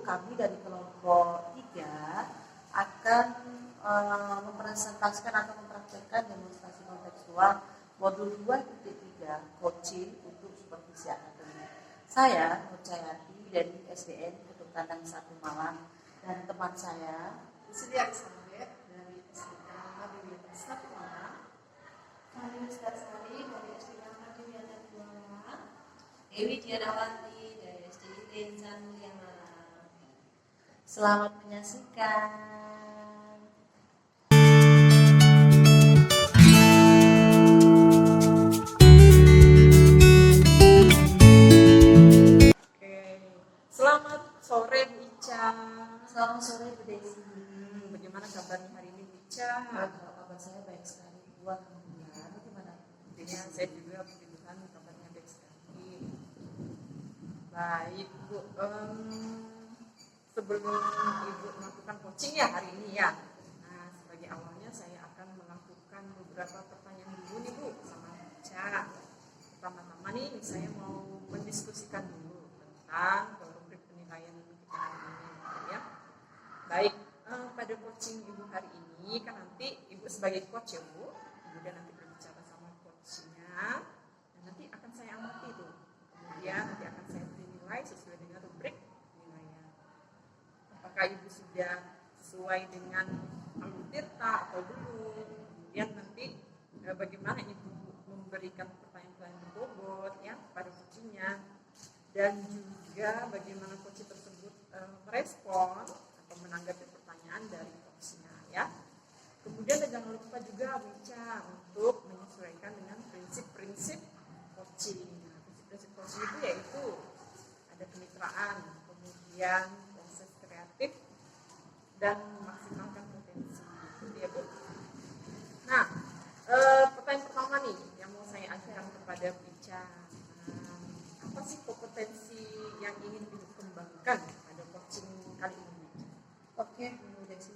kami dari kelompok 3 akan mempresentasikan atau mempraktekkan demonstrasi kontekstual modul 2.3 coaching untuk supervisi akademik. Saya Nur Cayati dari SDN Ketuk Tandang 1 Malang dan teman saya Siti Arisabeth dari SDN Madinah 1 Malang, Fani Starsari dari SDN Madinah 2 Malang, Dewi Dianawanti dari SDIT Insan Mulia Malang. Selamat menyaksikan. Selamat sore Bu Ica. Selamat sore Bu Desi. Bagaimana kabarnya hari ini Bu Ica? Kabar saya baik sekali. Buat alhamdulillah. Bagaimana? Ya, saya juga puji Tuhan kabarnya baik sekali. Baik Bu, sebelum Ibu melakukan coaching ya hari ini ya. Nah, sebagai awalnya saya akan melakukan beberapa pertanyaan dulu nih Bu sama Bu Ica. Pertama-tama nih saya mau mendiskusikan dulu tentang rubrik penilaian kita hari ini ya. Baik, pada coaching Ibu hari ini kan nanti Ibu sebagai coach ya Bu, kemudian nanti berbicara sama coachnya dan nanti akan saya amati tuh. Kemudian nanti akan saya beri nilai sesuai dengan rubrik penilaian. Apakah Ibu sudah sesuai dengan alur tirta atau belum? Kemudian nanti bagaimana Ibu memberikan pertanyaan-pertanyaan berbobot ya pada coachnya, dan juga bagaimana coach tersebut merespon atau menanggapi pertanyaan dari coachnya ya. Kemudian jangan lupa juga Wica untuk menyesuaikan dengan prinsip-prinsip coaching. Nah, prinsip-prinsip coaching itu yaitu ada kemitraan, kemudian proses kreatif, dan memaksimalkan potensi. Itu ya Bu. Nah, pertanyaan pertama nih yang mau saya ajukan kepada Wica. Apa sih kompetensi yang ingin dikembangkan pada coaching kali ini? Oke, Bu Desi.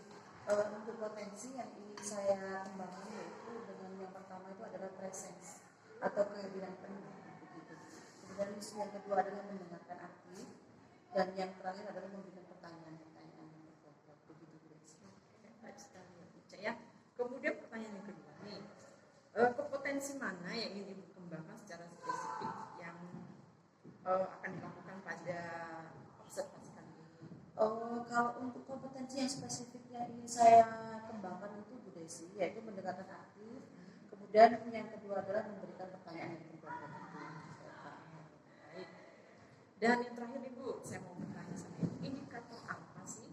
Untuk potensi yang ingin saya kembangkan yaitu dengan yang pertama itu adalah presence atau kehadiran penuh begitu. Kemudian yang kedua adalah mendengarkan aktif, dan yang terakhir adalah memberikan pertanyaan-pertanyaan yang berbobot begitu Bu Desi. Baik sekali ya Bu ya. Kemudian pertanyaan yang kedua nih, kompetensi mana yang ingin Ibu kembangkan secara spesifik yang akan dilakukan pada observasi kali ini? Kalau untuk kompetensi yang spesifik yang ingin saya kembangkan itu Bu Desi, yaitu mendengarkan aktif. Kemudian yang kedua adalah memberikan pertanyaan yang berbobot. Baik. Dan yang terakhir Ibu, saya mau bertanya sama Ibu, indikator apa sih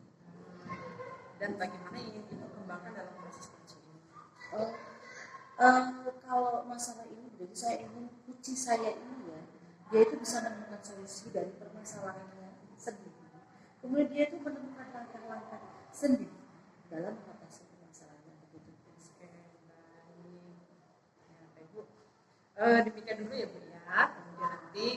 dan bagaimana ingin Ibu kembangkan dalam proses coaching ini? Kalau masalah ini, jadi saya ingin kunci saya ini ya, dia itu bisa menemukan solusi dari permasalahannya sendiri. Kemudian dia itu menemukan langkah-langkah sendiri dalam mengatasi permasalahannya begitu. Baik Bu. Demikian dulu ya Bu ya. Kemudian nanti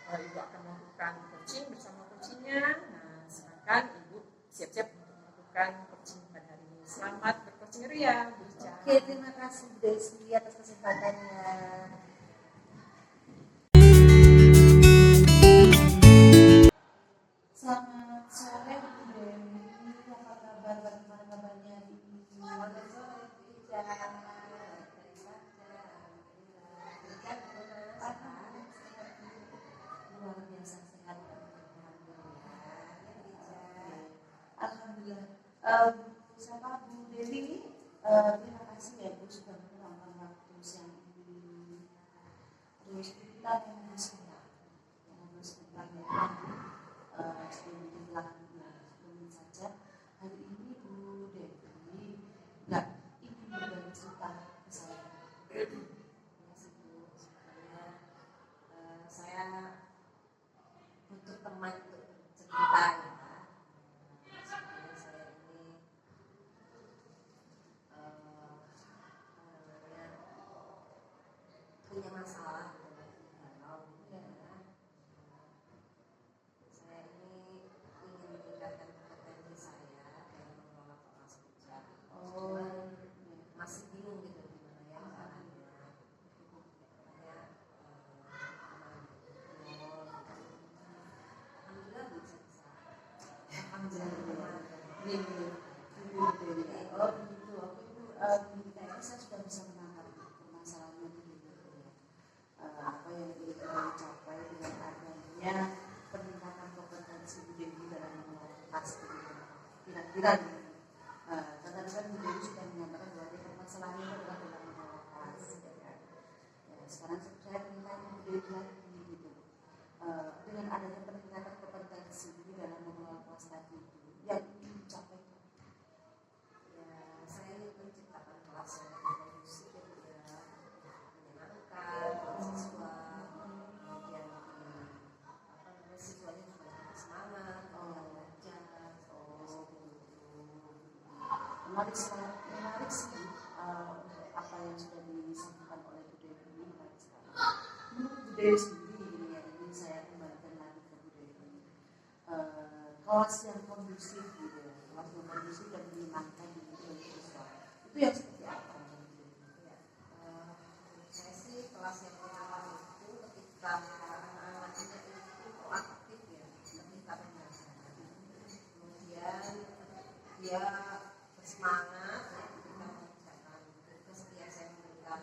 Ibu akan melakukan coaching bersama coachingnya. Nah, silakan Ibu siap-siap untuk melakukan coaching pada hari ini. Selamat bercoaching ria Bu Ica. Oke, terima kasih Bu Desi atas kesempatannya. Selamat sore Bu Dewi, apa kabar? Bagaimana kabarnya hari ini? Selamat sore Bu Ica. Luar biasa sehat. Alhamdulillah. Siapa Bu Dewi? Terima kasih ya Bu sudah meluangkan waktu siang ini. Terus kita akan sebentar ya. Sebelum sebelum saja hari ini Bu Dewi nggak ingin berbagi cerita ke saya. Saya butuh teman untuk cerita ya. Sebenarnya saya ini punya masalah dengan galau ya. Saya ini ingin meningkatkan kompetensi saya dalam mengelola keuangan kerja. Cuman masih bingung gitu gimana ya caranya. Makanya alhamdulillah bisa Ibu Dewi. Oh begitu. Oke Bu, kayaknya saya sudah bisa menangkap permasalahannya Bu Dewi. Apa yang ingin dicapai dengan adanya peningkatan kompetensi Bu Dewi dalam mengelola kas begitu. Kira-kira gitu. Karena kan Bu Dewi sudah menyatakan bahwa dia permasalahannya adalah dalam mengelola kas. Ya. Sekarang saya ingin tanya Bu Dewi lagi gitu. Dengan adanya peningkatan kompetensi dalam mengelola kelas tadi itu yang ingin dicapai Ya, saya ingin menciptakan kelas yang kondusif dan juga menyenangkan siswa, kemudian siswanya juga bersemangat, belajar, menarik sih untuk apa yang sudah disampaikan oleh Bu Dewi ini menarik sekali. Menurut Bu Dewi sendiri ini saya kembalikan lagi ke Bu Dewi. Kelas yang kondusif gitu ya, kelas yang kondusif dan menyenangkan gitu bagi siswa. Itu yang seperti apa? ya. Saya sih kelas yang pertama itu ketika anak-anaknya itu proaktif ya, ketika belajar. Kemudian dia bersemangat ya, ketika mengerjakan tugas dia saya memberikan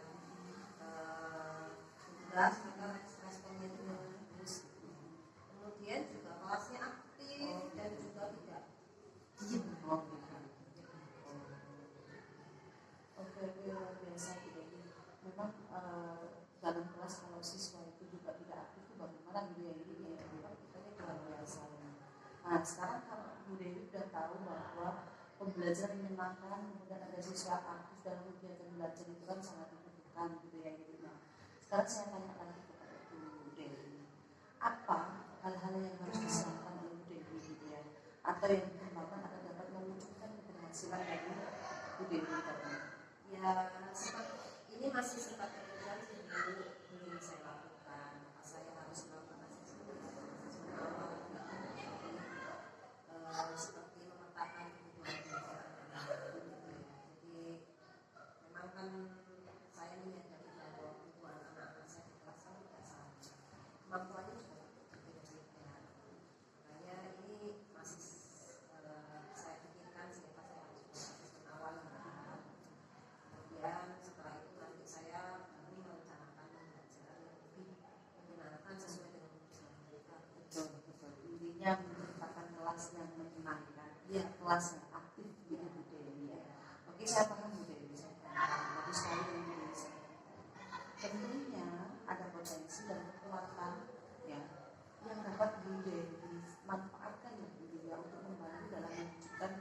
tugas, maka responnya juga bagus. Kemudian juga kelasnya aktif dan juga tidak diam. Oke, luar biasa Bu Dewi. Memang dalam kelas kalau siswa itu juga tidak aktif itu bagaimana gitu ya, ini ya memang kita luar biasa. Nah sekarang kalau Bu Dewi sudah tahu bahwa pembelajaran menyenangkan, kemudian ada siswa aktif dalam kegiatan belajar itu kan sangat dibutuhkan gitu ya gitu. Nah, sekarang saya tanya lagi kepada Bu Dewi, apa hal-hal yang harus disiapkan oleh Bu Dewi gitu ya, atau yang dikembangkan agar dapat mewujudkan keberhasilan dari Bu Dewi tadi? Ya, ini masih sempat kepikiran sih belum saya lakukan. Maka saya harus melakukan asesmen awal seperti memetakan kebutuhan belajar anak-anak. Jadi memang kan saya menyadari bahwa kebutuhan anak-anak saya di kelas kan tidak sama, kemampuannya juga berbeda-beda. Makanya ini masih saya pikirkan siapa saya harus melakukan asesmen awal. Kemudian setelah itu nanti saya baru merencanakan pembelajaran yang lebih menyenangkan sesuai dengan kebutuhan mereka. Betul. Intinya menciptakan kelas yang menyenangkan, Ya, kelas yang aktif gitu Bu Dewi ya. Oke, saya paham Bu Dewi, saya paham. Bagus sekali yang Bu Dewi sampaikan. Tentunya ada potensi dan kekuatan ya yang dapat Bu Dewi manfaatkan ya Bu Dewi ya, untuk membantu dalam mewujudkan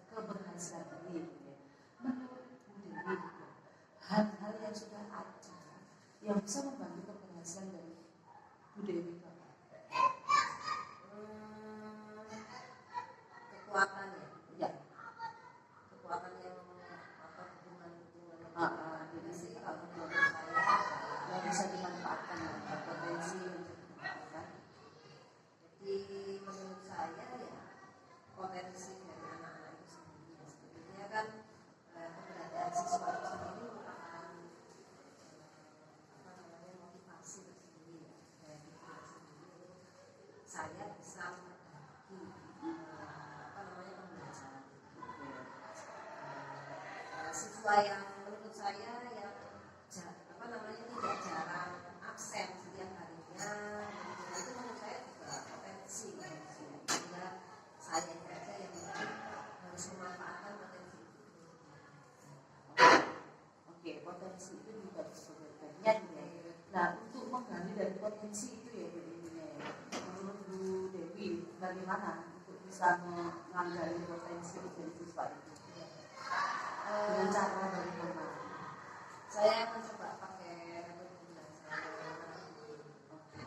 keberhasilan ini gitu ya. Menurut Bu Dewi gitu, hal-hal yang sudah ada yang bisa membantu keberhasilan dari Bu Dewi itu apa? kekuatan ya. Ya, Kekuatan yang atau hubungan jadi sih sih kalau kalau menurut saya yang bisa dimanfaatkan ya, potensi yang bisa dimanfaatkan. jadi menurut saya ya potensi dari anak-anak itu sendiri ya. Sebenarnya kan keberadaan siswa itu sendiri merupakan motivasi tersendiri ya dari diri sendiri. Saya bisa berbagi pembelajaran. Siswa yang menurut saya yang tidak jarang absen setiap harinya itu menurut saya juga potensi ya. Sehingga saya saja yang harus memanfaatkan potensi itu. Oke, potensi itu juga sebagai bagian ya. Nah, untuk menggali dari potensi itu ya Bu Dewi ya, menurut Bu Dewi bagaimana untuk bisa menggali potensi dari siswa itu? Dengan cara bagaimana? Saya mencoba pakai metode belajar mungkin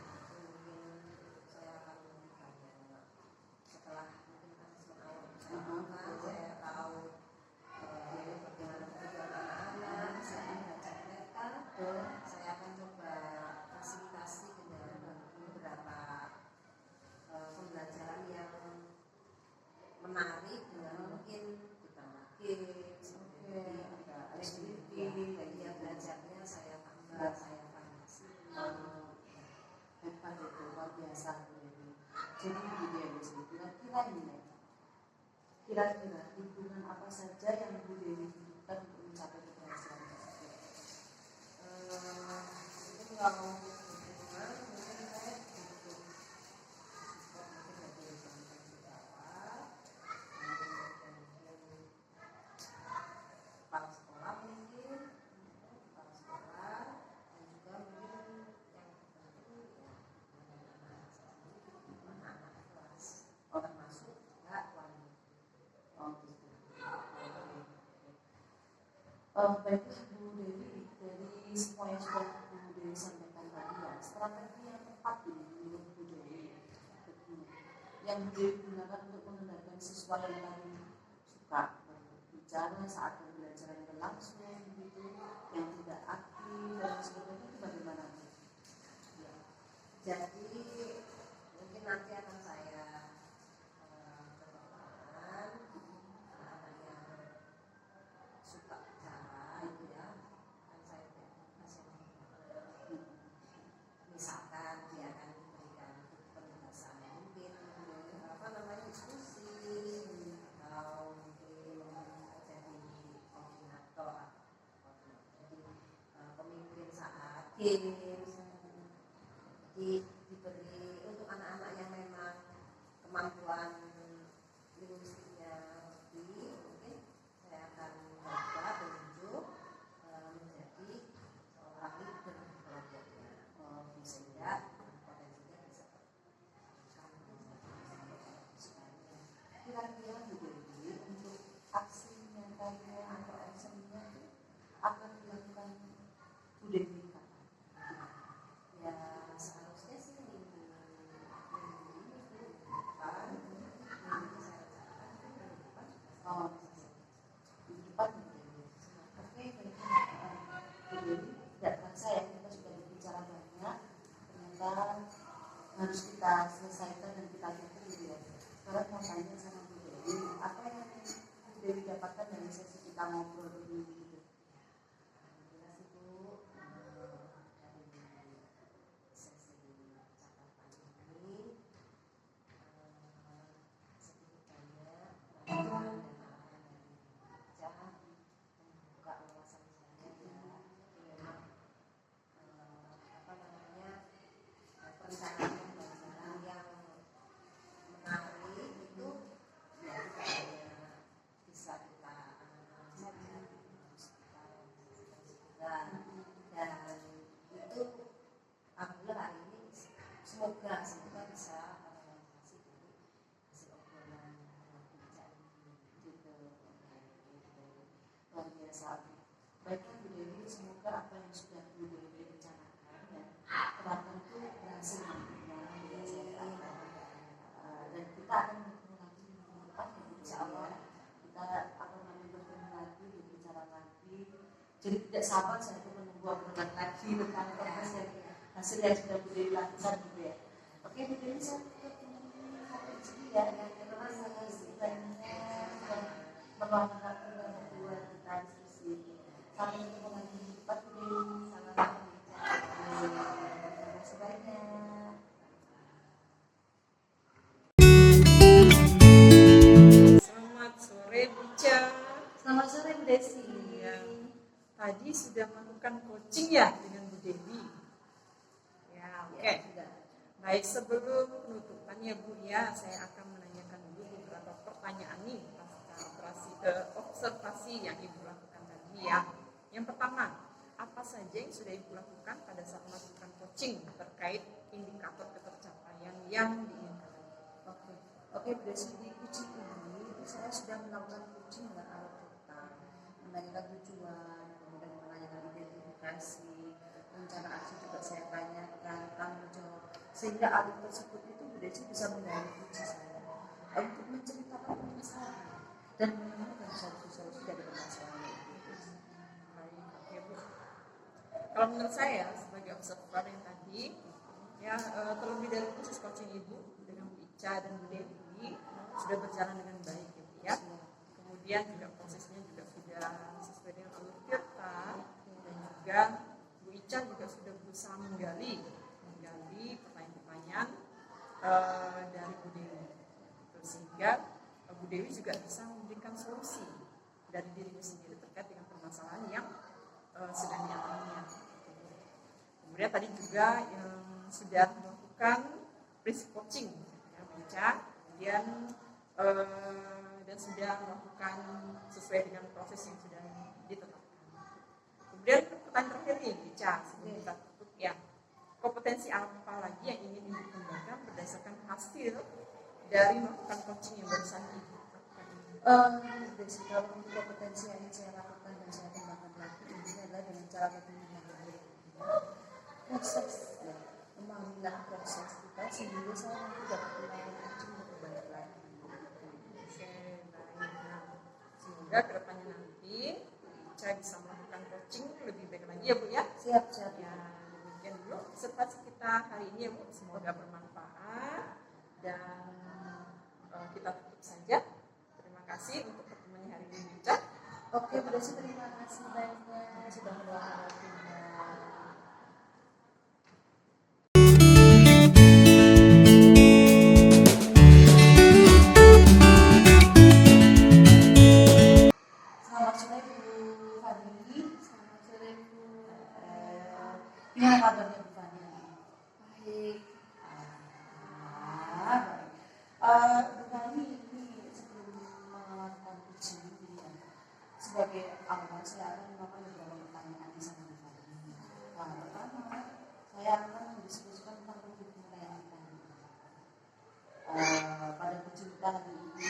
saya akan membukanya setelah mungkin asesmen awal saya lakukan, saya tahu bagaimana kebutuhan anak-anak, saya mengajak mereka, saya akan coba fasilitasi dengan beberapa pembelajaran yang menarik dengan mungkin saja yang Bu Dewi butuhkan untuk mencapai keberhasilan tersebut? Mungkin kalau dukungan, mungkin saya butuh support mungkin dari teman-teman di bawah, kemudian kepala sekolah mungkin, kepala sekolah, dan juga mungkin yang terpenting ya anak-anak saya sendiri, anak-anak kelas, termasuk juga wali. Oh, gitu. Baiklah Bu Dewi, dari semua yang sudah Bu Dewi sampaikan tadi ya, strategi yang tepat ini menurut Bu Dewi yang Bu Dewi gunakan untuk mengendalikan siswa yang tadi suka berbicara saat pembelajaran berlangsung gitu, yang tidak aktif dan sebagainya, itu bagaimana Bu? Ya. Jadi mungkin nanti akan saya perkenalkan anak-anak yang suka bicara itu ya, akan saya kasih misalkan dia akan diberikan penugasan mungkin diskusi atau mungkin jadi koordinator jadi pemimpin saat games. Jadi diberi untuk anak-anak yang memang kemampuan linguistiknya tinggi, mungkin saya akan coba tunjuk menjadi seorang leader kelompoknya, sehingga potensinya bisa Kira-kira Bu Dewi untuk aksi nyatanya atau actionnya itu akan dilakukan Bu Dewi kapan? ya seharusnya sih minggu ini depan minggu saya rencanakan minggu depan Oh, di depan Bu Dewi. Oke, baiklah Bu Dewi, tidak terasa ya kita sudah berbicara banyak. Ternyata harus kita selesaikan dan kita tutup gitu ya. Sekarang mau tanya sama Bu Dewi, apa yang Bu Dewi dapatkan dari sesi kita ngobrol ini gitu? alhamdulillah sih Bu, dari sesi catatan ini sedikit banyak pelajaran dan arahan dari Ica membuka wawasan saya ya. Jadi memang perencanaan pembelajaran yang menarik itu ya tidak hanya bisa kita saja harus kita sebulan dan itu alhamdulillah hari ini semoga bisa realisasi dari hasil obrolan bijak ini Gitu. Luar biasa. Baiklah Bu Dewi, semoga apa yang sudah Bu Dewi rencanakan dan terapkan itu berhasil nantinya dan kita akan bertemu lagi minggu depan ya Bu Dewi ya. Kita akan bertemu lagi berbicara lagi. Jadi tidak sabar saya itu menunggu obrolan lagi tentang hasil yang sudah Bu Dewi lakukan gitu ya. Oke Bu Dewi, saya tutup ini sampai di sini ya. Terima kasih banyak meluangkan waktu dan berdua kita diskusi ini. Sampai ketemu lagi di depan Bu Dewi. Terima kasih banyak. Selamat sore Bu Ica. Selamat sore Bu Desi. Ya, tadi sudah melakukan coaching ya dengan Bu Dewi. Ya, oke. Baik, sebelum penutupannya Bu ya, saya akan menanyakan dulu beberapa pertanyaan nih pasca observasi yang Ibu lakukan tadi ya. Yang pertama, apa saja yang sudah Ibu lakukan pada saat melakukan coaching terkait indikator ketercapaian yang diinginkan? Oke, Bu Desi, di coaching ini saya sudah melakukan coaching dengan alat kita, menanyakan tujuan, kemudian menanyakan identifikasi, rencana aksi juga saya tanyakan, tanggung jawab, sehingga alat tersebut itu Bu Desi bisa menggali kunci saya untuk menceritakan permasalahan dan menemukan solusi dari permasalahan itu. Baik, oke Bu. Kalau menurut saya sebagai observer yang tadi, ya terlebih dari khusus coaching Ibu dengan Bu Ica dan Bu Dewi sudah berjalan dengan baik ya Bu ya. Kemudian juga prosesnya juga sudah sesuai dengan alur tirta dan juga Bu Ica juga sudah berusaha menggali pertanyaan-pertanyaan dari Bu Dewi. Sehingga Bu Dewi juga bisa memberikan solusi dari dirinya sendiri terkait dengan permasalahan yang sedang dialaminya. Kemudian tadi juga yang sudah melakukan prinsip coaching, ya, baca, kemudian dan sudah melakukan sesuai dengan proses yang sudah ditetapkan. Kemudian pertanyaan terakhir nih, Ica, sebelum kita tutup ya, kompetensi apa lagi yang ingin Ibu kembangkan berdasarkan hasil dari melakukan coaching yang barusan Ibu lakukan ini? Basic kalau untuk kompetensi yang ingin saya lakukan dan saya kembangkan lagi intinya adalah dengan cara berpikir yang baik. Proses, ya, memahamilah proses kita sehingga saya nanti dapat melakukan coaching lebih baik lagi. Semoga kedepannya nanti saya bisa melakukan coaching lebih baik lagi ya Bu ya. Siap. Ya, demikian dulu observasi kita hari ini ya Bu. Semoga bermanfaat dan kita tutup saja. Terima kasih untuk pertemuan hari ini Ica. Oke, Bu Desi, terima kasih banyak sudah meluangkan waktunya. Selamat sore Bu Fadli. Selamat sore Bu. Gimana kabarnya Bu Fadli? Baik. Bu Fadli, ini sebelum melakukan coaching ya, sebagai awal saya akan melakukan beberapa pertanyaan di sana Bu Fadli. Pertama, saya akan mendiskusikan tentang topik pertanyaan kita. Pada coaching kita hari ini,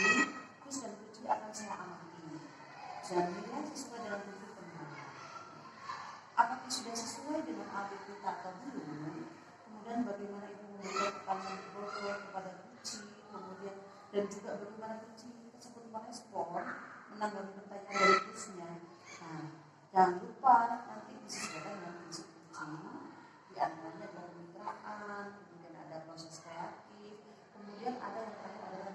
quiz dan coaching akan saya amati dan nilai sesuai dengan topik penilaian. Apakah sudah sesuai dengan alur kita atau belum? Kemudian bagaimana Ibu memberikan pertanyaan berbobot kepada coaching, kemudian dan juga bagaimana coaching tersebut merespon menanggapi pertanyaan dari quiznya. Nah, jangan lupa nanti disesuaikan dengan prinsip coaching. Di antaranya ada kemitraan, kemudian ada proses kreatif, kemudian ada yang terakhir adalah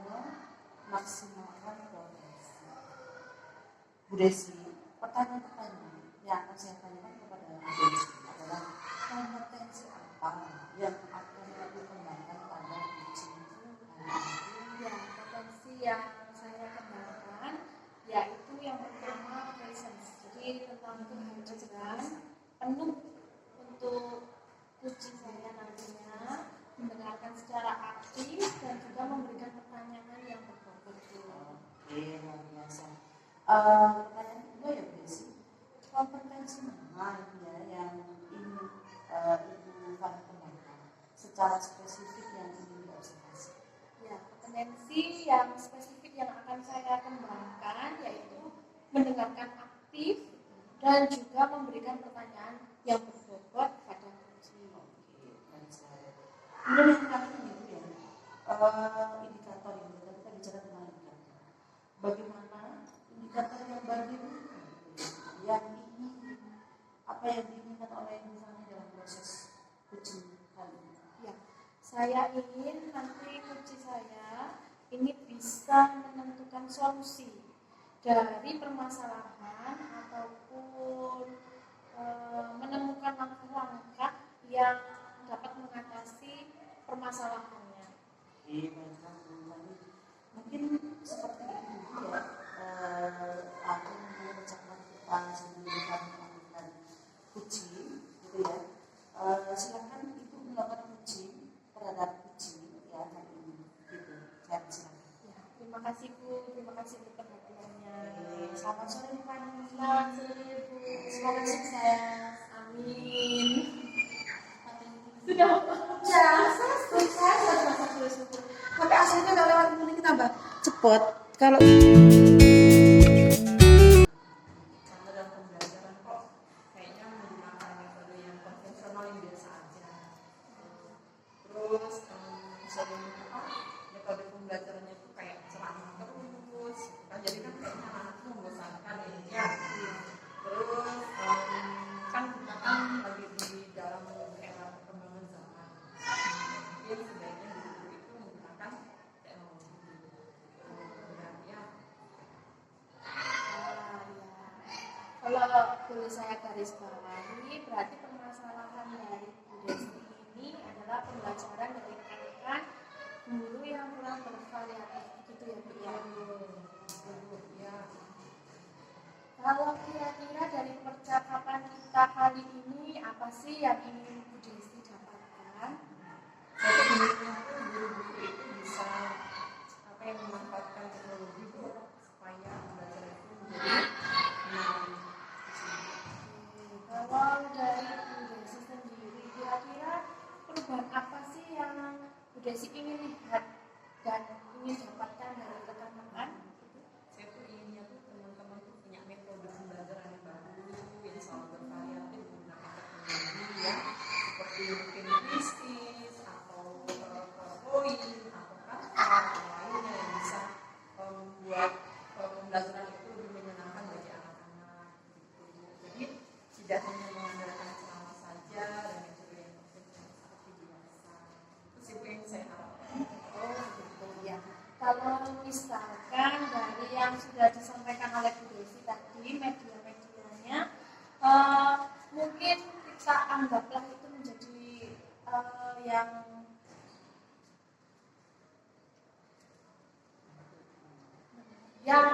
memaksimalkan potensi. Bu Desi, pertanyaan-pertanyaan yang akan saya tanyakan kepada Bu Desi adalah kompetensi apa yang akan Ibu kembangkan pada coaching hari ini? Ya, potensi yang saya kembangkan yaitu yang pertama presence. Jadi tentang kehadiran penuh untuk coaching saya nantinya, mendengarkan secara aktif dan juga memberikan pertanyaan yang berbobot. Oke, luar biasa. Pertanyaan kedua ya Bu Desi, kompetensi mana ya yang ingin Ibu Fadli kembangkan secara spesifik yang ingin diobservasi? Ya, kompetensi yang spesifik yang akan saya kembangkan yaitu mendengarkan aktif dan juga memberikan pertanyaan yang berbobot pada coaching. Oke, baik sekali. Kemudian yang terakhir ini Bu ya, indikator ini kita bicara tentang indikator. Bagaimana indikator yang bagi yang ingin apa yang diinginkan oleh Ibu Fadli dalam proses coaching kali ini? Ya, saya ingin nanti coaching saya ini bisa menentukan solusi dari permasalahan ataupun menemukan langkah-langkah yang dapat mengatasi permasalahannya. Oke, baiklah Bu Fadli. Mungkin seperti itu ya. Aku mengucapkan kita sebelum kami melakukan coaching, gitu ya. Silakan Ibu melakukan coaching terhadap coaching ya hari ini, gitu. Ya, silakan. Ya, terima kasih Bu, terima kasih untuk perhatiannya. Selamat sore Bu Fadli. Selamat sore Bu. Semoga sukses. Amin. Sudah sukses. Tapi aslinya kalau lewat ini kita tambah cepet. Kalau Karena dalam pembelajaran kok kayaknya menggunakan metode yang konvensional yang biasa aja. Terus sering metode pembelajarannya itu kayak ceramah terus. Kan jadi kan kayaknya anak itu membosankan ya. Terus kan kita kan lagi di dalam era perkembangan zaman. Mungkin sebaiknya guru itu menggunakan teknologi. Dan ya Kalau boleh saya garis bawahi, berarti permasalahan dari Bu Desi ini adalah pembelajaran yang ditekankan guru yang kurang bervariatif, gitu ya Bu ya. ya. Kalau kira-kira dari percakapan kita kali ini, apa sih yang ingin Bu Desi dapatkan? Saya inginnya guru-guru itu bisa memanfaatkan teknologi itu supaya belajar itu menjadi menarik. Kalau dari Bu Desi sendiri, kira-kira perubahan apa sih yang Bu Desi ingin lihat dan ingin dapatkan dari rekan-rekan? Saya tuh inginnya tuh teman-teman tuh punya metode pembelajaran yang baru, yang selalu bervariatif menggunakan teknologi ya, seperti mungkin bisnis atau PowerPoint atau Canva atau lainnya yang bisa membuat pembelajaran itu lebih menyenangkan bagi anak-anak gitu. Jadi tidak hanya mengandalkan ceramah saja dan metode yang seperti biasa. Itu sih yang saya harapkan. Oh gitu ya. Kalau misalkan dari yang sudah disampaikan oleh Bu Desi tadi, media-medianya, mungkin kita anggaplah itu menjadi yang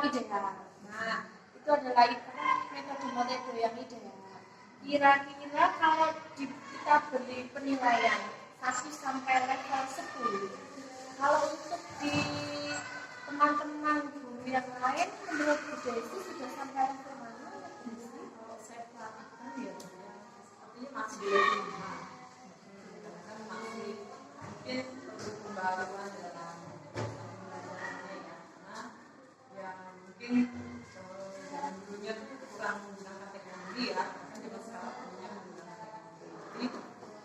ideal. Nah, itu adalah metode-metode yang ideal. Kira-kira kalau kita beri penilaian 1 sampai level 10, kalau untuk di teman-teman guru yang lain, menurut Bu Desi sudah sampai level mana? Kalau saya perhatikan ya, sepertinya masih di level 5. Kan masih mungkin perlu pembaruan dalam pembelajarannya ya, karena ya mungkin zaman dulunya tuh kurang menggunakan teknologi ya, kan zaman sekarang punya menggunakan teknologi.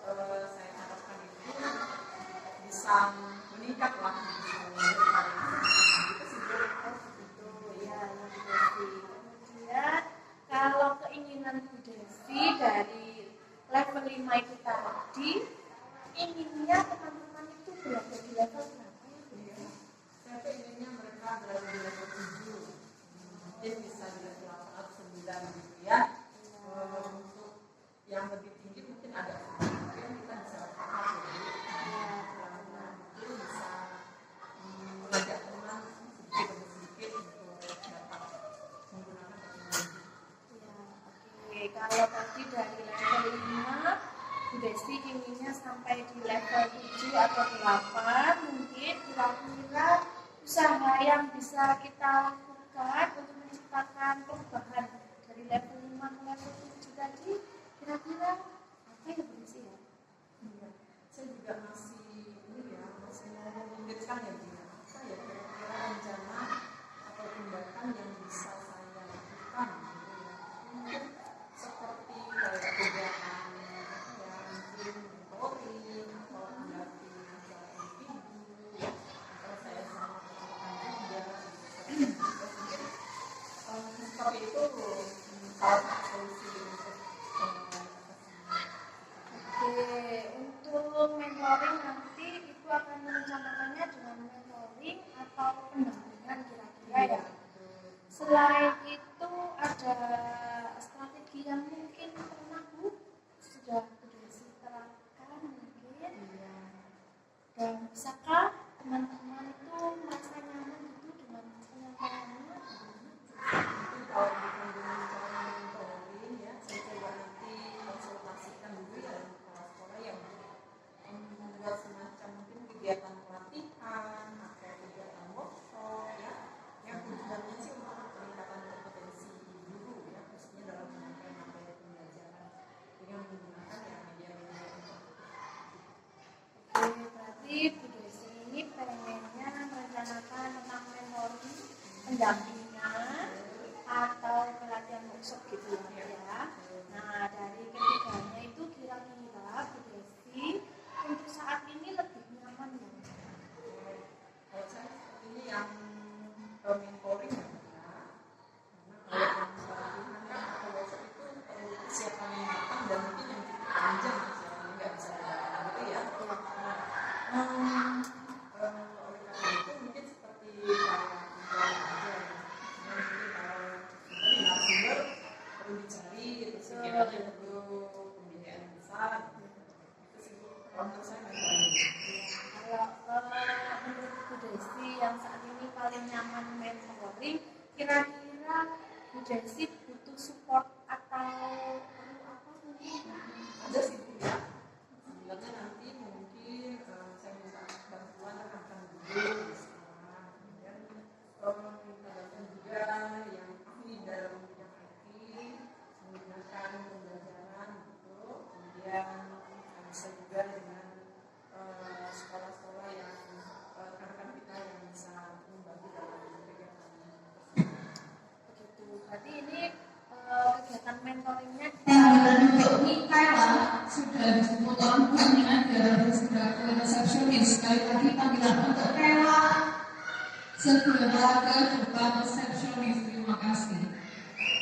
Jadi saya harapkan itu bisa meningkat lah Kemudian kalau keinginan Bu Desi dari level 5 itu tadi, inginnya teman-teman itu berada di level berapa ya? Saya tuh inginnya mereka berada di level 7, mungkin bisa di level 8 atau 9 gitu ya. Untuk yang lebih tinggi mungkin ada mungkin kita bisa bertahap dulu. Itu bisa mengajak teman sedikit demi sedikit untuk dapat menggunakan teknologi. Ya, oke. Kalau tadi dari level 5, Bu Desi inginnya sampai di level 7 atau 8, mungkin kira-kira usaha yang bisa kita lakukan untuk menciptakan perubahan dari level 5 ke level 7 tadi, kira-kira apa ya Bu Desi ya? Iya. Saya juga masih mau memikirkan ya Bu, apa ya kira-kira rencana atau tindakan yang bisa saya lakukan gitu ya. Mungkin seperti kayak kegiatan yang mungkin mentoring atau mendampingi acara individu ya, atau saya sama teman-teman juga mungkin seperti itu salah satu solusi untuk Oke, untuk mentoring nanti itu akan merencanakannya dengan mentoring atau pendampingan kira-kira ya. Selain itu ada strategi yang mungkin pernah Bu sudah Bu Desi terapkan mungkin. Dan bisakah teman-teman itu merasa nyaman gitu dengan penyampaiannya? mungkin kalau dikunjungi cara mentoring ya, saya coba nanti konsultasikan dulu ya dengan kepala sekolah yang membuat semacam mungkin kegiatan pelatihan atau kegiatan workshop ya, yang tujuannya sih untuk peningkatan kompetensi guru ya, khususnya dalam menyampaikan materi pembelajaran dengan menggunakan ya media-media Oke, berarti Bu Desi ini pengennya merencanakan tentang mentoring, pendampingan atau pelatihan workshop gitu ya. Nah, dari ketiganya itu kira-kira Bu Desi untuk saat ini lebih nyaman ya? Kalau saya sepertinya yang mentoring ya, karena kalau yang pelatihan atau workshop itu perlu kesiapan yang matang dan mungkin yang cukup panjang kesiapannya nggak bisa dadakan gitu ya. Oleh karena itu mungkin seperti kayak mentoring aja ya. Mungkin kalau tadi narasumber perlu dicari gitu, sekiranya perlu pembiayaan yang besar. Itu sih kalau menurut saya mentoring. Kalau menurut Bu Desi yang saat ini paling nyaman mentoring, kira-kira Bu Desi butuh support atau perlu apa mungkin? Ada sih Bu ya. Sebenarnya nanti mungkin saya minta bantuan rekan guru di sekolah, kemudian minta bantuan juga yang ahli dalam bidang IT menggunakan pembelajaran gitu. Kemudian bisa juga dengan sekolah-sekolah yang rekan-rekan kita yang bisa membantu dalam kegiatan Begitu. Berarti ini kegiatan mentoringnya Ini Kayla sudah disebut orang tuanya dan sudah ke resepsionis. Sekali lagi panggilan untuk Kayla segera ke depan resepsionis. Terima kasih.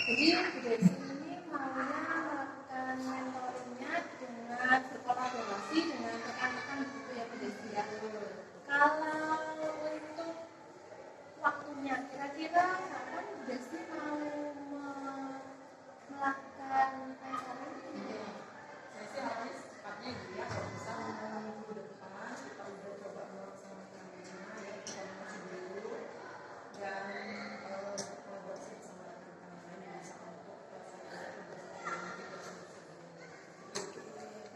Jadi Bu Desi ini maunya melakukan mentoringnya dengan berkolaborasi dengan rekan-rekan gitu ya Bu Desi ya. Kalau untuk waktunya kira-kira kapan Bu Desi mau melakukan mentoring? saya sih harus cepatnya gitu ya, kalau bisa minggu depan kita udah coba melaksanakannya ya, kita masih dulu dan kolaborasi sama rekan-rekan lain yang bisa untuk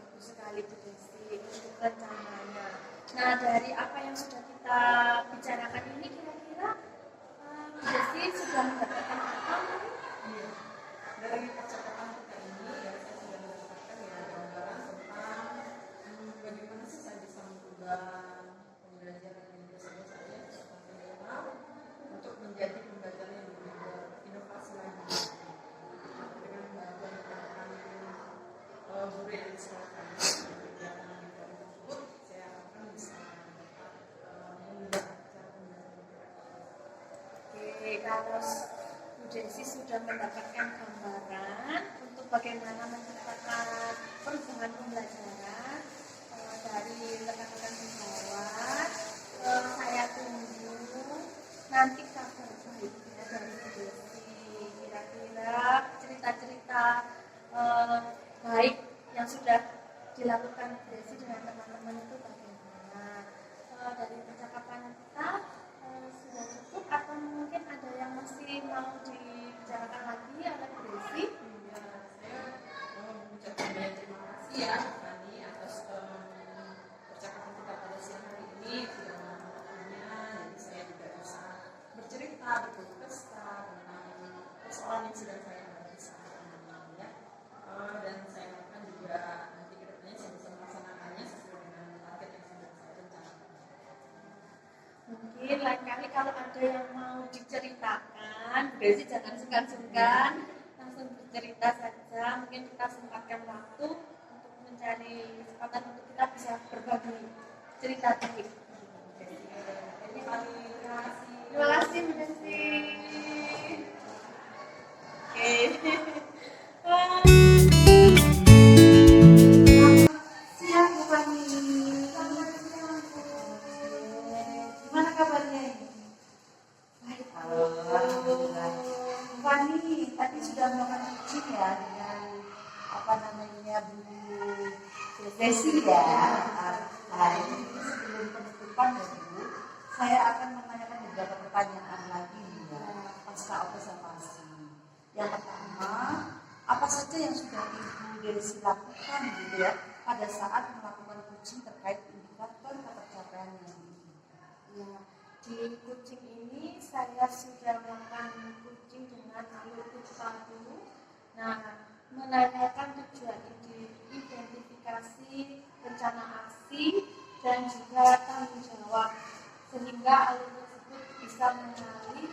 Bagus sekali Bu Desi untuk rencananya. Nah dari apa yang sudah kita bicarakan ini kira-kira Bu Desi sudah mendapatkan apa mungkin? Iya. Dari percakapan kita ini ya saya sudah mendapatkan ya gambaran tentang bagaimana sih saya bisa mengubah pembelajaran yang biasa-biasa saja konvensional untuk menjadi pembelajaran yang lebih berinovasi lagi dengan bantuan rekan-rekan guru yang di sekolah kami kegiatan mentoring tersebut saya harapkan bisa dapat mengubah cara pembelajaran. Oke, kalau Bu Desi sudah mendapatkan gambaran untuk bagaimana menciptakan perubahan pembelajaran dari rekan-rekan sejawat, saya tunggu nanti kabar baiknya dari Bu Desi. Kira-kira cerita-cerita baik yang sudah dilakukan Bu Desi dengan teman-teman itu bagaimana? Dari percakapan kita sudah cukup atau mungkin ada yang masih mau dibicarakan lagi oleh Bu Desi? Ya, saya mengucapkan banyak terima kasih ya Fani atas percakapan kita pada siang hari ini sudah meluangkan waktunya, jadi saya juga bisa bercerita, berkeluh kesah tentang persoalan yang sedang saya hadapi saat ini ya. Dan saya harapkan juga nanti ke depannya saya bisa melaksanakannya sesuai dengan target yang sudah saya rencanakan. Mungkin lain kali kalau ada yang mau diceritakan, Bu Desi jangan sungkan-sungkan, langsung bercerita saja. Mungkin kita sempatkan waktu untuk mencari kesempatan untuk kita bisa berbagi cerita baik. Terima kasih. Terima kasih Bu Desi. Oke. Siang Bu Fani. Gimana kabarnya ini? Baik. Alhamdulillah. Bu Fani tadi sudah melakukan coaching ya dengan apa namanya Bu Desi ya. Nah ini sebelum penutupan ya Bu, saya akan menanyakan beberapa pertanyaan lagi ya pasca observasi. Yang pertama, apa saja yang sudah Ibu Desi lakukan gitu ya pada saat melakukan coaching terkait indikator ketercapaian yang diinginkan? Ya, di coaching ini saya sudah melakukan coaching dengan alur padu. Nah, menanyakan tujuan identifikasi rencana aksi dan juga tanggung jawab sehingga alur tersebut bisa menggali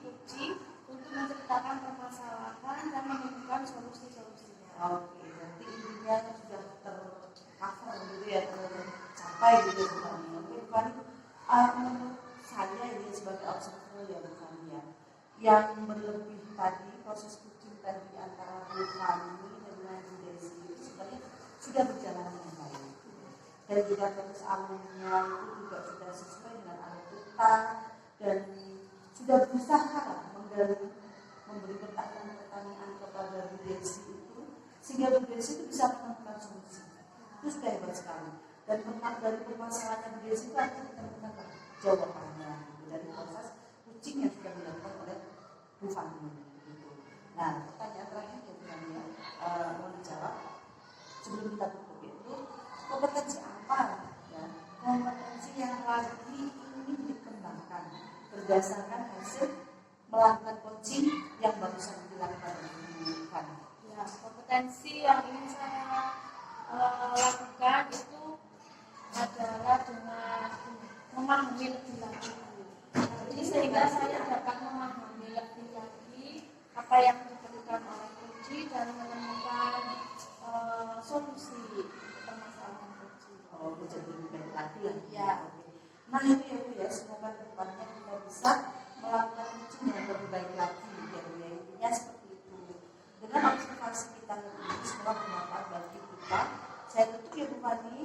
kunci untuk menceritakan permasalahan dan menemukan solusi-solusinya. Oke, berarti intinya sudah tercover gitu ya, tercapai gitu bukan ya. Oke, bukan menurut saya ini sebagai observer ya bukan ya. Yang berlebih tadi proses coaching tadi antara Bu Fani dengan Bu Desi itu sebenarnya sudah berjalan dengan baik. Dan juga terus alurnya itu juga sudah sesuai dengan alur kita dan sudah berusaha memberi pertanyaan-pertanyaan kepada Bu Desi itu sehingga Bu Desi itu bisa menemukan solusi. Itu sudah hebat sekali. Dan dari permasalahannya Bu Desi itu akan ditemukan jawabannya gitu, dari proses coaching yang sudah dilakukan oleh Bu Fani gitu. Nah, pertanyaan terakhir ya Bu Nani ya, mau dijawab sebelum kita tutup itu kompetensi apa ya? Kompetensi yang lagi ingin dikembangkan berdasarkan hasil melakukan coaching yang barusan dilakukan Bu Fani. Ya, kompetensi yang ingin saya lakukan itu adalah dengan memahami lebih lanjut. Jadi sehingga saya dapat memahami lebih lagi apa yang diberikan oleh coach dan menemukan solusi permasalahan coach. Oh, jadi lebih baik lagi lah. Ya. Nah itu ya Bu ya, semoga kedepannya kita bisa melakukan coaching yang lebih baik lagi ya Bu ya. Intinya seperti itu. Dengan observasi kita ini semoga bermanfaat bagi kita. Saya tutup ya Bu Fani.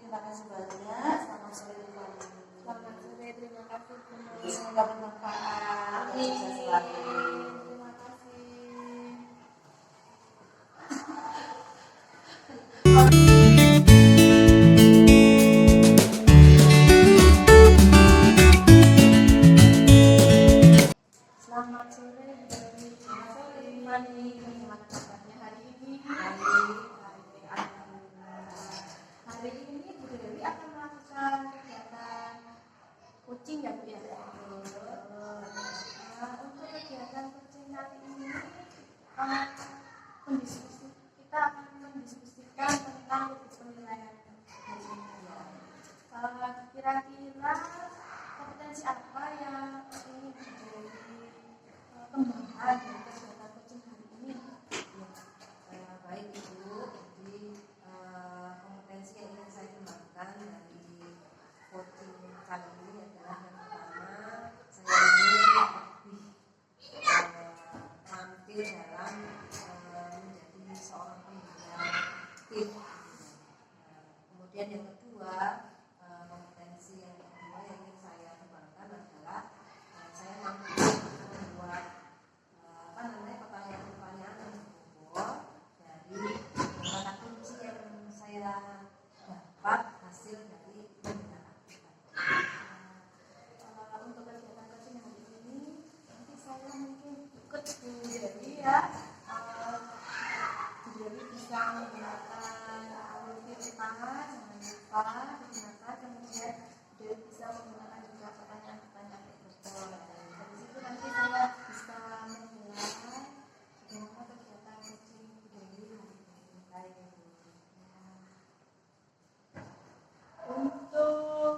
Terima kasih banyak. Selamat sore Bu Fani. Selamat sore, terima kasih Bu Nani. Semoga bermanfaat. Amin. Sukses selalu. Terima kasih. Selamat sore, Bu Dewi. Selamat sore, Bu Fani. Bagaimana kabarnya hari ini? Hari ini Bu Dewi akan melakukan kegiatan coaching ya Bu ya. Untuk kegiatan coaching kali ini kita akan mendiskusikan tentang penilaian hari ini. Kira-kira kompetensi apa yang ingin Bu Dewi kembangkan dari kegiatan coaching hari ini? Baik Ibu, jadi kompetensi yang ingin saya kembangkan dari coaching kali ini adalah yang pertama, saya ingin lebih tampil dalam menjadi seorang pembina tim. Kemudian yang kedua, kompetensi yang kedua yang ingin saya kembangkan adalah saya mampu membuat pertanyaan-pertanyaan yang berbobot dari kata kunci yang saya dapat hasil dari pembinaan kita. Untuk kegiatan coaching hari ini nanti saya mungkin ikut Bu Dewi ya. Bu Dewi bisa menggunakan alur jangan lupa digunakan, kemudian Bu Dewi bisa menggunakan juga pertanyaan-pertanyaan berbobot. Dari situ nanti saya bisa menjelaskan bagaimana kegiatan coaching Bu Dewi hari ini. Baik Ibu. Untuk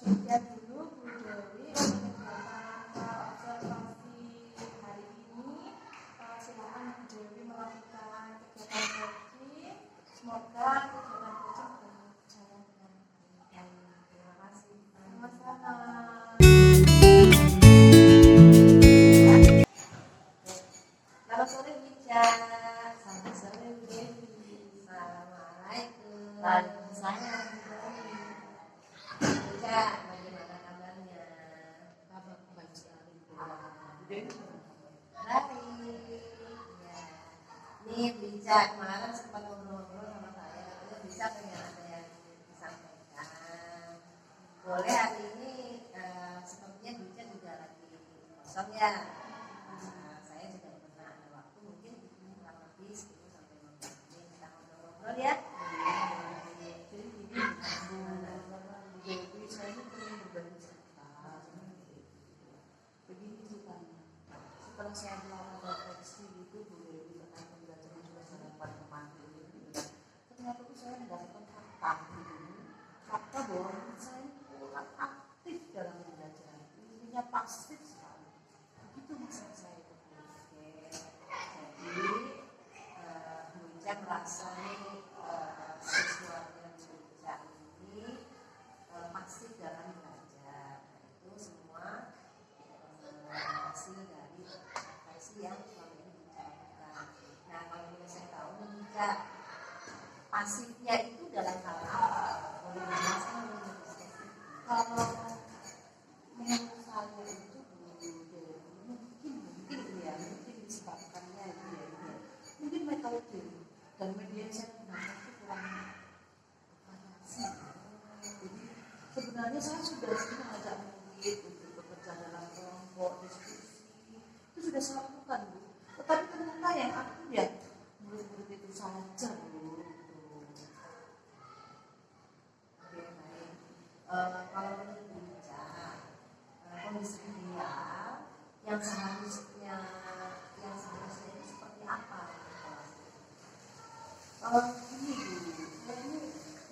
demikian dulu Bu Dewi untuk kegiatan observasi hari ini. Silakan Bu Dewi melakukan kegiatan coaching. Semoga kegiatan coaching berjalan dengan baik. Terima kasih. Sama-sama. Selamat sore Bijak. Selamat sore Bu Dewi. Assalamualaikum. Waalaikumsalam. Bijak, bagaimana kabarnya? Kabar baik sekali Bu Baik. Ya. Nih Bijak, kemarin sempat ngobrol-ngobrol sama saya. Katanya Bijak pengen ada yang disampaikan. Boleh hari ini sepertinya Bijak juga lagi kosong ya. Saya juga pernah ada waktu mungkin kurang lebih 10 sampai 15 menit kita ngobrol-ngobrol ya. Jadi ini Bu Dewi, saya ini pengen berbagi cerita. Begini ceritanya. Setelah saya melakukan refleksi itu Bu Dewi tentang pembelajaran juga saya dapat kemarin ternyata itu saya mendapatkan fakta fakta bahwa saya ini kurang aktif dalam belajar. Intinya pasif sekali. Begitu maksud saya itu. Oke. Jadi Bijak merasa nih siswa yang Bijak ini masih dalam belajar. Itu semua hasil dari refleksi yang selama ini Bijak lakukan. Nah, kalau boleh saya tahu nih Bijak, pasifnya itu dalam hal apa? Boleh dijelaskan lebih spesifik? Kalau menurut saya itu Bu, sebenarnya saya sudah mengajak murid untuk bekerja dalam kelompok diskusi, itu sudah saya lakukan Bu. Tetapi ternyata yang aktif ya murid-murid itu saja Bu. Oke, baik. Kalau menurut Bu Ica, kondisi ideal yang seharusnya itu seperti apa? Ini Bu, saya ini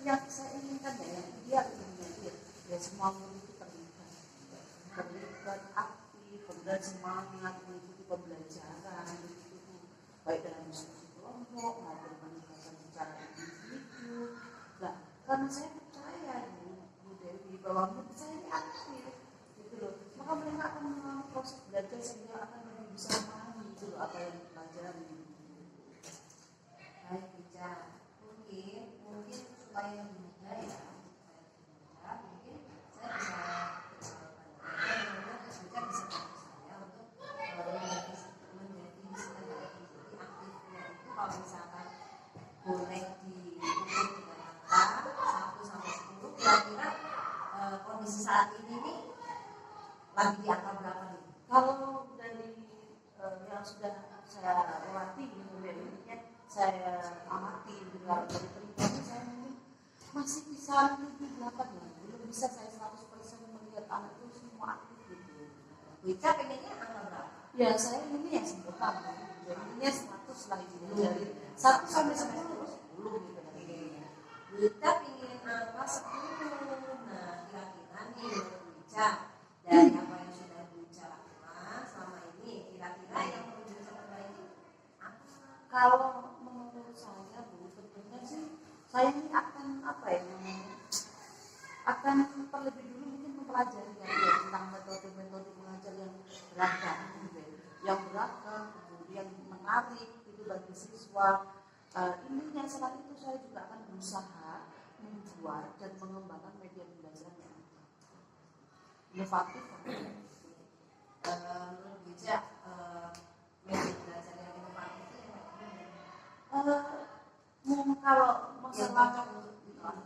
yang saya inginkan ya, yang ideal itu ya semua murid itu terlibat aktif, kemudian semangat mengikuti pembelajaran begitu Bu. Baik dalam diskusi kelompok maupun peningkatan secara individu. Nah, karena saya percaya Bu Dewi bahwa murid saya ini aktif gitu loh, maka mereka akan mengalami proses belajar sehingga akan lebih bisa memahami gitu loh apa yang dipelajari. Baik, Ica. Mungkin supaya lebih mudah ya, mungkin saya bisa Ica bisa bantu saya untuk mendefinisikan lagi. Jadi aktifnya itu kalau misalkan boleh diukur dengan angka 1 sampai 10, kira-kira kondisi saat ini nih lagi di angka berapa nih? Kalau dari yang sudah saya lewati ini saya amati kalau dari pribadi saya mungkin masih bisa lebih 8 ya, belum bisa saya 100% melihat anak itu semua aktif gitu. Ica pengennya angka berapa? Ya saya ini yang sempurna, jadinya 100 lah ini dari 1 sampai 10 gitu. Kita ingin angka 10. Nah, kira-kira nih menurut Ica dari apa yang sudah Ica lakukan selama ini, kira-kira yang perlu Ica perbaiki apa? Kalau menurut saya Bu, tentunya sih saya ini akan apa ya namanya, akan terlebih dulu mungkin mempelajari ya tentang metode-metode mengajar yang beragam gitu ya. Yang beragam kemudian menarik itu bagi siswa. Intinya selain itu saya juga akan berusaha membuat dan mengembangkan media pembelajaran yang inovatif. Menurut Ica media belajar yang inovatif itu yang Kalau yang masalah cocok untuk dilakukan.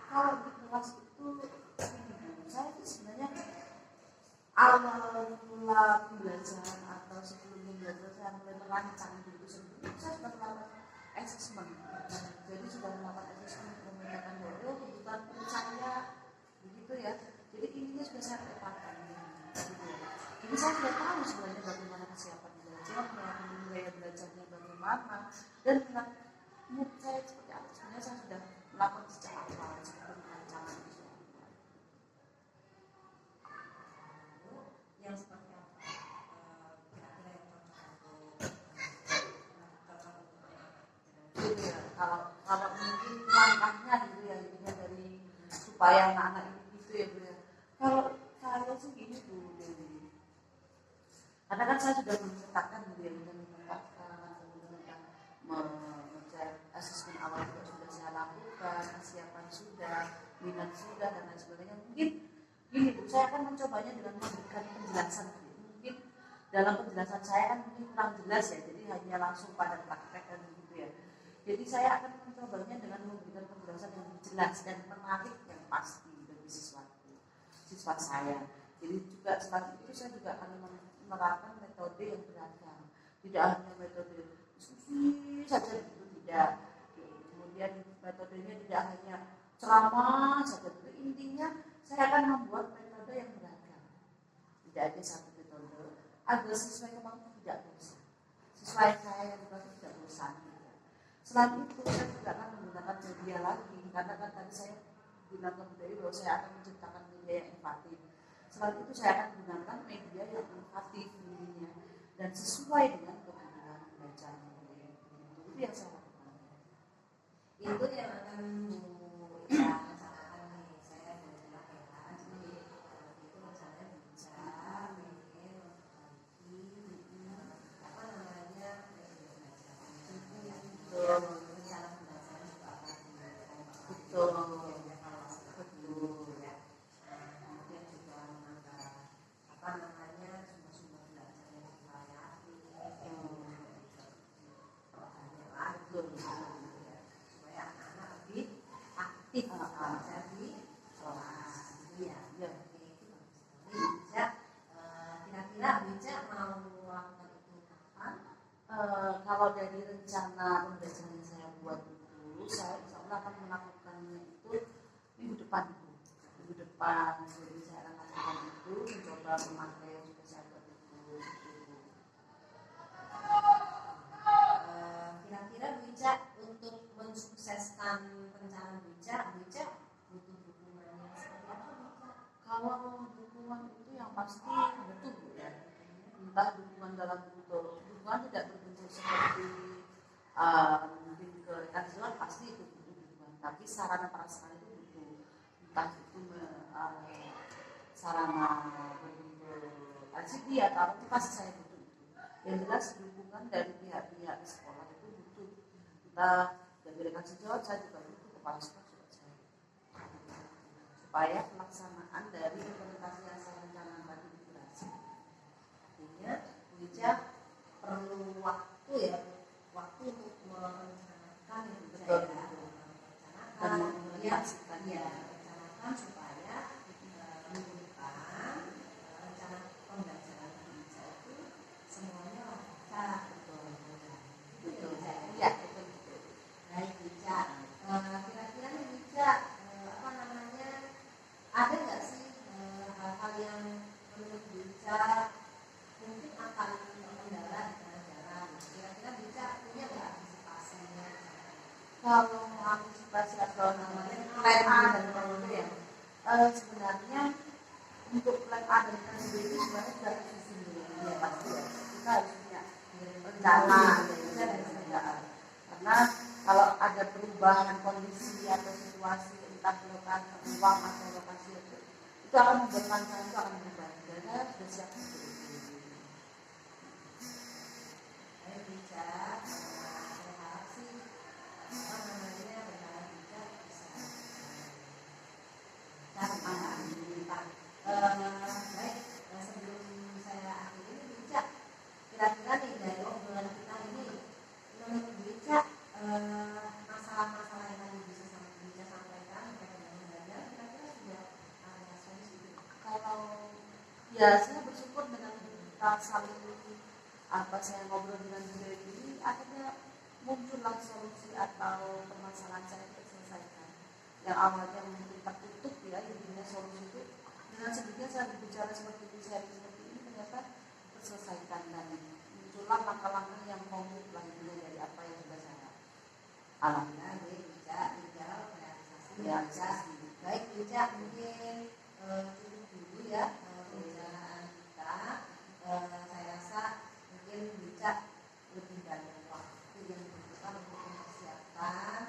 kalau di kelas itu saya itu sebenarnya awal mula pembelajaran atau sebelum pembelajaran saya mulai merancang diri sendiri, saya sudah melakukan assessment. Jadi sudah melakukan assessment memetakan bahwa kebutuhan saya begitu ya. Jadi intinya sudah saya petakan. Jadi saya sudah tahu sebenarnya bagaimana kesiapan belajarnya, nilai belajarnya bagaimana, dan mood saya seperti apa. Sebenarnya saya sudah melakukan sejak awal sebelum rancangan itu. Yang seperti apa? Kira-kira yang cocok untuk Gitu ya. Kalau mungkin langkahnya gitu ya, intinya dari supaya anak-anak ini gitu ya Bu ya. Kalau saya sih gini Bu Dewi. Karena kan saya sudah mencetakkan gitu ya, sudah menetapkan, kemudian mengecek asesmen awal juga sudah saya lakukan, kesiapan sudah, minat sudah dan lain sebagainya. Mungkin gini Bu, saya akan mencobanya dengan memberikan penjelasan. Mungkin dalam penjelasan saya kan mungkin kurang jelas ya, jadi hanya langsung pada praktek dan gitu ya. Jadi saya akan mencobanya dengan memberikan penjelasan yang jelas dan menarik yang pasti bagi siswa saya. Jadi juga selain itu saya juga akan menerapkan metode yang beragam. Tidak hanya metode diskusi saja itu tidak. Kemudian metodenya tidak hanya ceramah saja itu, intinya saya akan membuat metode yang beragam. Tidak ada satu metode agar siswa yang mampu tidak bosan. Siswa yang saya yang mampu tidak bosan. Selain itu saya juga akan menggunakan media lagi karena kan tadi saya bilang ke budaya bahwa saya akan menciptakan media yang inovatif. Selain itu saya akan gunakan media yang inovatif intinya dan sesuai dengan kebutuhan belajar. Itu yang saya lakukan. itu yang akan Ica rencanakan nih. Saya boleh bilang ya, jadi itu misalnya bisa ingin memperbaiki apa namanya media belajar. Rencana pembelajaran juga akan Betul. ya. Kemudian juga menambah apa namanya sumber-sumber belajar yang variatif, banyak lagi supaya anak-anak lebih aktif belajar di kelas. apa yang saya lakukan itu mencoba memakai spesial itu. Kira-kira Bu Ica untuk mensukseskan rencana Bu Ica butuh dukungan yang seperti apa Bu Ica? Kalau dukungan itu yang pasti butuh ya, entah dukungan dalam bentuk dukungan tidak berbentuk seperti mungkin ke rekan sejawat pasti itu butuh dukungan, tapi sarana prasarana itu butuh, entah itu sarana berbentuk LCD atau apa itu pasti saya butuh. Yang jelas dukungan dari pihak-pihak sekolah itu butuh. Kita dari rekan sejawat saya juga butuh, kepala sekolah juga saya supaya pelaksanaan dari implementasi yang saya rencanakan tadi itu berhasil. Artinya Bu Ica perlu waktu ya, waktu untuk merencanakan ya Bu Ica ya, Dan merencanakan rencanakan supaya minggu depan rencana pembelajaran Bu Ica itu semuanya lancar. Betul. Ya, betul. Baik Bu Ica, kira-kira Bu Ica apa namanya, ada nggak sih hal-hal yang menurut Bu Ica mungkin akan terkendala di tengah jalan? Kira-kira Bu Ica punya nggak antisipasinya? Kalau antisipasi atau namanya plan A dan plan B ya, sebenarnya untuk plan A dan plan B itu sebenarnya sudah tersusun dulu ya pasti ya. Kita harus punya rencana dari pekerjaan. Karena kalau ada perubahan kondisi atau situasi entah lokasi uang atau lokasi itu akan membuat rencana itu akan berubah. Dan saya sudah siap untuk itu. Baik Bu Ica, saya harap sih apa namanya rencana Bu Ica bisa baik, sebelum saya akhiri Bu Ica, kira-kira nih dari obrolan kita ini menurut Bu Ica masalah-masalah yang tadi Bu Ica sampaikan terkait dengan belajar kira-kira sudah ada solusi? Kalau ya saya bersyukur dengan kita saling saya ngobrol dengan beliau ini akhirnya muncullah solusi atau permasalahan saya terselesaikan yang awalnya mungkin tertutup ya, intinya solusi itu dengan sendirinya saya berbicara seperti ini, sharing seperti ini ternyata terselesaikan dan muncullah langkah-langkah yang konkret lah intinya dari apa yang sudah saya alami. Baik Bu Ica, tinggal realisasi. Baik Bu Ica, mungkin cukup dulu ya pembicaraan kita. Saya rasa mungkin Bu Ica lebih banyak waktu yang dibutuhkan untuk mempersiapkan,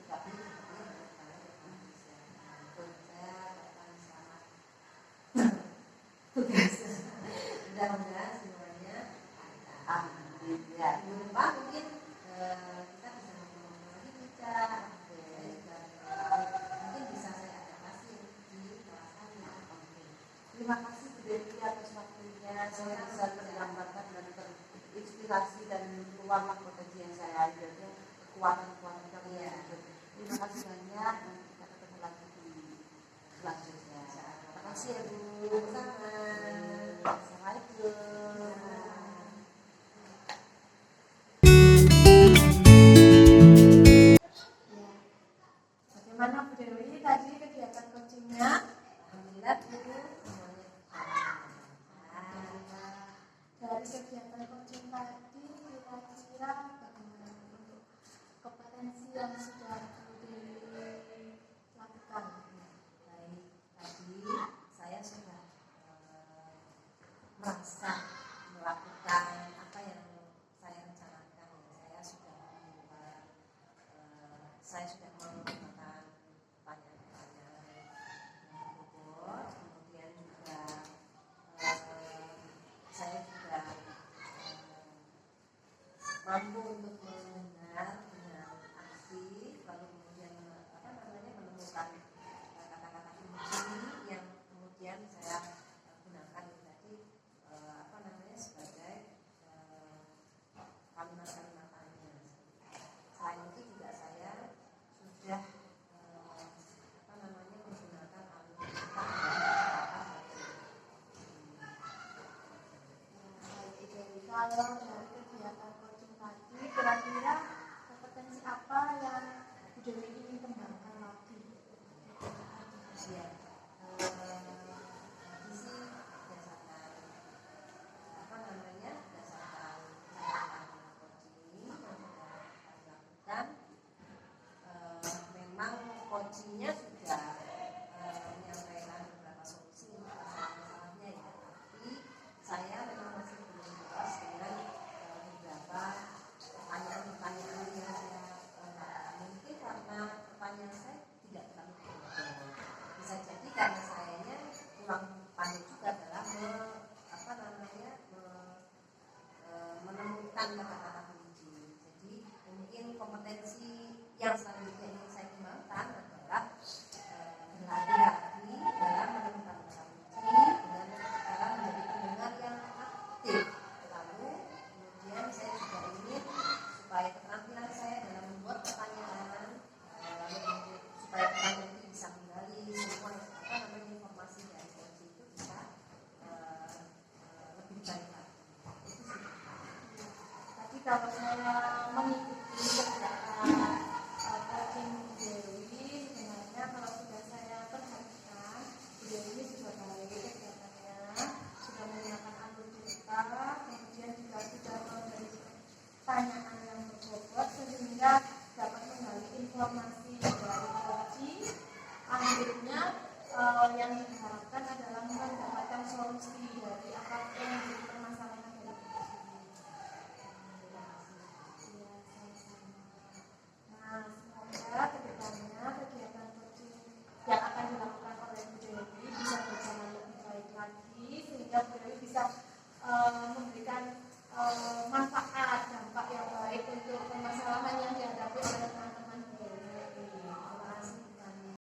tetapi sepertinya banyak banget yang mempersiapkan. Saya ucapkan selamat tugas. Mudah-mudahan semuanya lancar. Amin. Ya. Minggu depan mungkin kita bisa ngobrol lagi Bu Ica. Saya juga mungkin bisa saya adaptasi di kelas saya. Terima kasih Bu Dewi atas waktunya. Saya bisa tergambarkan dan terinspirasi dan keluarlah potensi yang saya ada, kekuatan-kekuatan kami. Terima kasih banyak dan kita ketemu lagi di selanjutnya. Terima kasih ya Bu. Sama. Assalamualaikum. Bagaimana Bu Dewi tadi kegiatan coachingnya? Alhamdulillah Bu, semuanya Dari kegiatan coaching tadi kira-kira bagaimana untuk kompetensi yang sudah Bu Dewi lakukan? baik. Tadi saya sudah merasa melakukan apa yang saya rencanakan. Saya sudah membuat, saya sudah melakukan pertanyaan-pertanyaan yang berbobot. Kemudian juga saya juga mampu untuk mendengar dengan aktif, lalu kemudian menemukan kata-kata kunci yang kemudian saya gunakan tadi sebagai kalimat-kalimat tanya. Selain itu juga saya sudah menggunakan alur Kalau dari kegiatan coaching tadi kira-kira kompetensi apa yang Bu Dewi ingin kembangkan lagi? ya, saya dapat menggali informasi dari koci. Akhirnya yang diharapkan adalah mendapatkan solusi